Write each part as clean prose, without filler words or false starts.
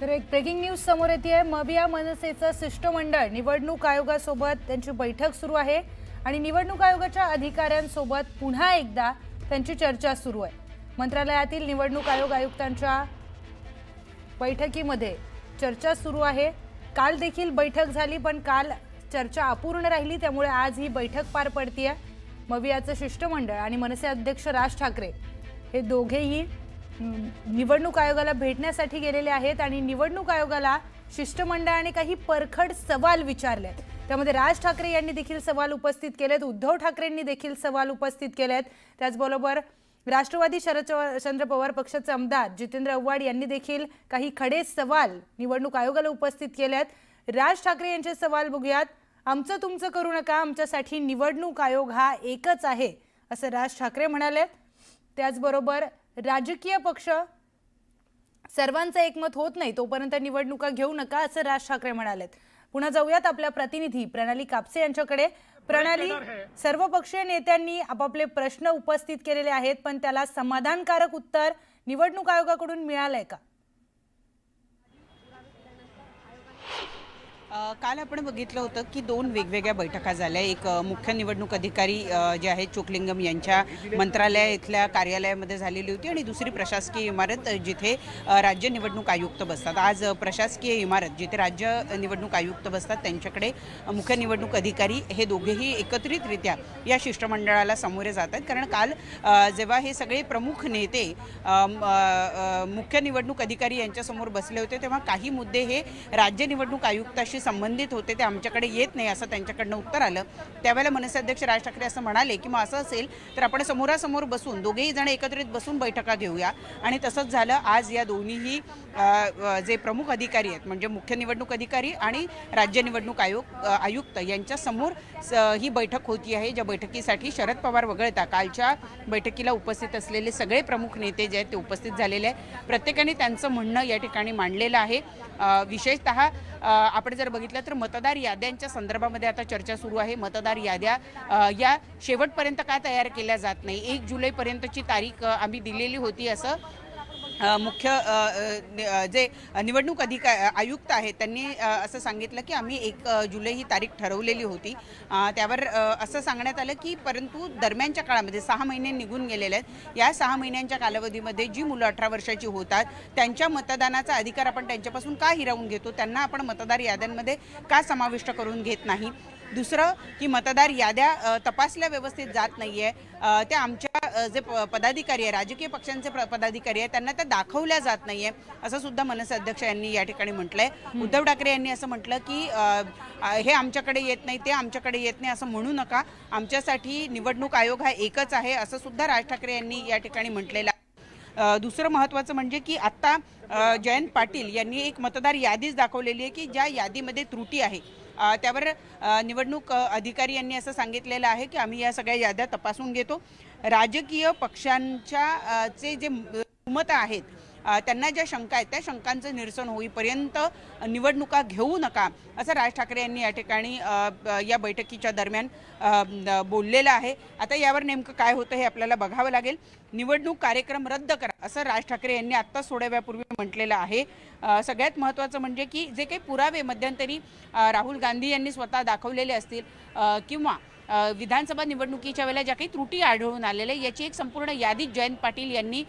तर एक breaking news समोर येते। मविया मनसेचं शिष्टमंडळ निवडणूक आयोगासोबत त्यांची बैठक सुरू आहे आणि निवडणूक आयोगाच्या अधिकाऱ्यांसोबत पुन्हा एकदा त्यांची चर्चा सुरू आहे। मंत्रालयातील निवडणूक आयोग आयुक्तांच्या बैठकीमध्ये चर्चा सुरू आहे। काल देखील बैठक झाली, पण काल चर्चा अपूर्ण राहिली, त्यामुळे आज ही बैठक पार पडतीये। मवियाचं शिष्टमंडळ आणि मनसे अध्यक्ष राज ठाकरे हे दोघेही निवडणूक आयोगाला भेटण्यासाठी गेलेले आहेत आणि निवडणूक आयोगाला शिष्टमंडळाने काही परखड सवाल विचारले। त्यामध्ये राज ठाकरे यांनी देखील सवाल उपस्थित केलेत, उद्धव ठाकरेंनी देखील सवाल उपस्थित केलेत। त्याचबरोबर राष्ट्रवादी शरदचंद्र पवार पक्षाचे आमदार जितेंद्र आव्हाड यांनी देखील काही खडे सवाल निवडणूक आयोगाला उपस्थित केलेत। राज ठाकरे यांचे सवाल बघूयात। आमचं तुमचं करू नका, आमच्यासाठी निवडणूक आयोग हा एकच आहे, असं राज ठाकरे म्हणाले। त्याचबरोबर राजकीय पक्ष सर्वांचं एकमत होत नाही तोपर्यंत निवडणुका घेऊ नका, असं राज ठाकरे म्हणालेत। पुन्हा जाऊयात आपल्या प्रतिनिधी प्रणाली कापसे यांच्याकडे। प्रणाली, सर्वपक्षीय नेत्यांनी आपापले प्रश्न उपस्थित केलेले आहेत, पण त्याला समाधानकारक उत्तर निवडणूक आयोगाकडून मिळालंय का? काल आपण बघितलं होतं की दोन वेगवेगळ्या बैठका झाल्या। एक मुख्य निवडणूक अधिकारी जे आहेत चोक्लिंगम यांच्या मंत्रालय इथल्या कार्यालयामध्ये झालेली होती आणि दुसरी प्रशासकीय इमारत जिथे राज्य निवडणूक आयुक्त बसतात। आज प्रशासकीय इमारत जिथे राज्य निवडणूक आयुक्त बसतात त्यांच्याकडे मुख्य निवडणूक अधिकारी हे दोघेही एकत्रितरित्या या शिष्टमंडळाला सामोरे जात आहेत। कारण काल जेव्हा हे सगळे प्रमुख नेते मुख्य निवडणूक अधिकारी यांच्यासमोर बसले होते तेव्हा काही मुद्दे हे राज्य निवडणूक आयुक्ताशी संबंधित होते, ते आमच्याकडे येत नाही असं त्यांच्याकडनं उत्तर आलं। त्यावेळेला मनसे अध्यक्ष राज ठाकरे असं म्हणाले की मग असं असेल तर आपण समोरासमोर बसून दोघेही जण एकत्रित बसून बैठका घेऊया, आणि तसंच झालं। आज या दोन्हीही जे प्रमुख अधिकारी आहेत म्हणजे मुख्य निवडणूक अधिकारी आणि राज्य निवडणूक आयुक्त यांच्या समोर ही बैठक होती आहे, ज्या बैठकीसाठी शरद पवार वगळता कालच्या बैठकीला उपस्थित असलेले सगळे प्रमुख नेते जे आहेत ते उपस्थित झालेले आहेत। प्रत्येकाने त्यांचं म्हणणं या ठिकाणी मांडलेलं आहे। विशेषतः आपण जर बघितलं तर मतदार याद्यांच्या संदर्भामध्ये आता चर्चा सुरू आहे। मतदार याद्या या शेवटपर्यंत का तयार केल्या जात नाही, 1 जुलैपर्यंतची तारीख आम्ही दिलेली होती असं मुख्य जे निवडणूक आयुक्त आहेत त्यांनी असं सांगितलं की आम्ही 1 जुलै ही तारीख ठरवलेली होती। त्यावर असं सांगण्यात आलं की परंतु दरम्यानच्या काळामध्ये 6 महिने निघून गेलेले आहेत। या 6 महिन्यांच्या कालावधीमध्ये जी मुलं 18 वर्षाची होतात त्यांच्या मतदानाचा अधिकार आपण त्यांच्यापासून का हिरावून घेतो, त्यांना आपण मतदार याद्यांमध्ये का समाविष्ट करून घेत नाही। दुसरं की मतदार याद्या तपासल्या व्यवस्थित जात नाही आहे, त्या आमच्या जे पदाधिकारी आहे राजकीय पक्षांचे पदाधिकारी आहेत त्यांना त्या दाखवल्या जात नाही आहे असं सुद्धा मनसे अध्यक्ष यांनी या ठिकाणी म्हटलंय। उद्धव ठाकरे यांनी असं म्हटलं की हे आमच्याकडे येत नाही, ते आमच्याकडे येत नाही असं म्हणू नका, आमच्यासाठी निवडणूक आयोग हा एकच आहे असं सुद्धा राज ठाकरे यांनी या ठिकाणी म्हटलेलं आहे। दुसरं महत्त्वाचं म्हणजे की आत्ता जयंत पाटील यांनी एक मतदार यादीच दाखवलेली आहे की ज्या यादीमध्ये त्रुटी आहे त्यावर निवडणूक अधिकारी यांनी असं सांगितलेलं आहे की आम्ही या सगळ्या याद्या तपासून घेतो। राजकीय पक्षांच्या जे मतं आहेत त्यांना ज्या शंका आहेत त्या शंकांचं निरसन होईपर्यंत निवडणुका घेऊ नका असं राज ठाकरे यांनी या ठिकाणी या बैठकीच्या दरम्यान बोललेलं आहे। आता यावर नेमकं काय होतं हे आपल्याला बघावं लागेल। निवडणूक कार्यक्रम रद्द करा असं राज ठाकरे यांनी आत्ता थोड्या वेळापूर्वी म्हटलेलं आहे। सगळ्यात महत्त्वाचं म्हणजे की जे काही पुरावे मध्यंतरी राहुल गांधी यांनी स्वतः दाखवलेले असतील किंवा विधानसभा निवडणुकीच्या वेळेला ज्या काही त्रुटी आढळून आलेल्या याची एक संपूर्ण यादी जयंत पाटील यांनी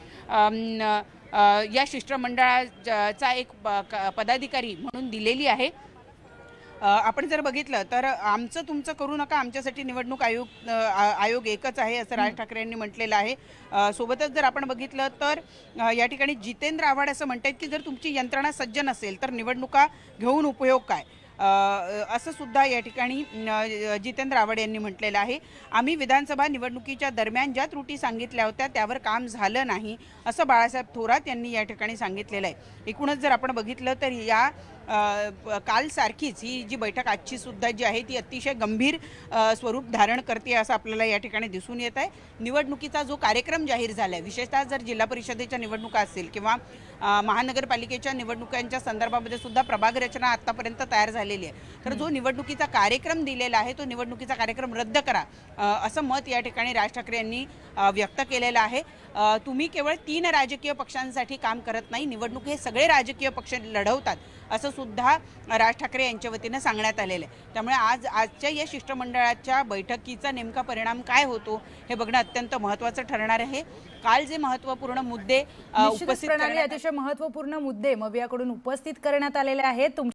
या शिष्टमंडळाचा एक पदाधिकारी म्हणून दिलेली आहे। आपण जर बघितलं तर आमचं तुमचं करू नका, आमच्यासाठी निवडणूक आयोग एकच आहे असं राज ठाकरे यांनी म्हटलेलं आहे। सोबतच जर आपण बघितलं तर या ठिकाणी जितेंद्र आव्हाड असं म्हणतात की जर तुमची यंत्रणा सज्ज नसेल तर निवडणुका घेऊन उपयोग काय, असं सुद्धा या ठिकाणी जितेंद्र आव्हाड यांनी म्हटलेलं आहे। आम्ही विधानसभा निवडणुकीच्या दरम्यान ज्या त्रुटी सांगितल्या होत्या त्यावर काम झालं नाही असं बाळासाहेब थोरात यांनी या ठिकाणी सांगितलेलं आहे। एकूणच जर आपण बघितलं तर या काल सारखीच ही जी बैठक आजची सुद्धा जी आहे ती अतिशय गंभीर स्वरूप धारण करते असं आपल्याला या ठिकाणी दिसून येत आहे। निवडणुकीचा जो कार्यक्रम जाहीर झाला आहे, विशेषतः जर जिल्हा परिषदेच्या निवडणुका असतील किंवा महानगरपालिकेच्या निवडणुकांच्या संदर्भामध्ये सुद्धा प्रभाग रचना आतापर्यंत तयार झाली आलेली आहे. तर जो निवडणुकीचा कार्यक्रम दिलेला आहे तो निवडणुकीचा कार्यक्रम रद्द करा असं मत या ठिकाणी राज ठाकरे यांनी व्यक्त केलेलं आहे. तुम्ही केवळ 3 राजकीय पक्षांसाठी काम करत नाही, निवडणूक हे सगळे राजकीय पक्ष लढवतात असं सुद्धा राज ठाकरे यांच्या वतीनं सांगण्यात आलेलं आहे. त्यामुळे आजच्या या शिष्टमंडळाच्या बैठकीचा नेमका परिणाम काय होतो हे बघणं अत्यंत महत्त्वाचं ठरणार आहे. काल जे महत्त्वपूर्ण मुद्दे निश्चितच उपस्थित प्रणाली करण्यात अतिशय महत्त्वपूर्ण मुद्दे मवियाकडून उपस्थित करण्यात आलेले आहेत.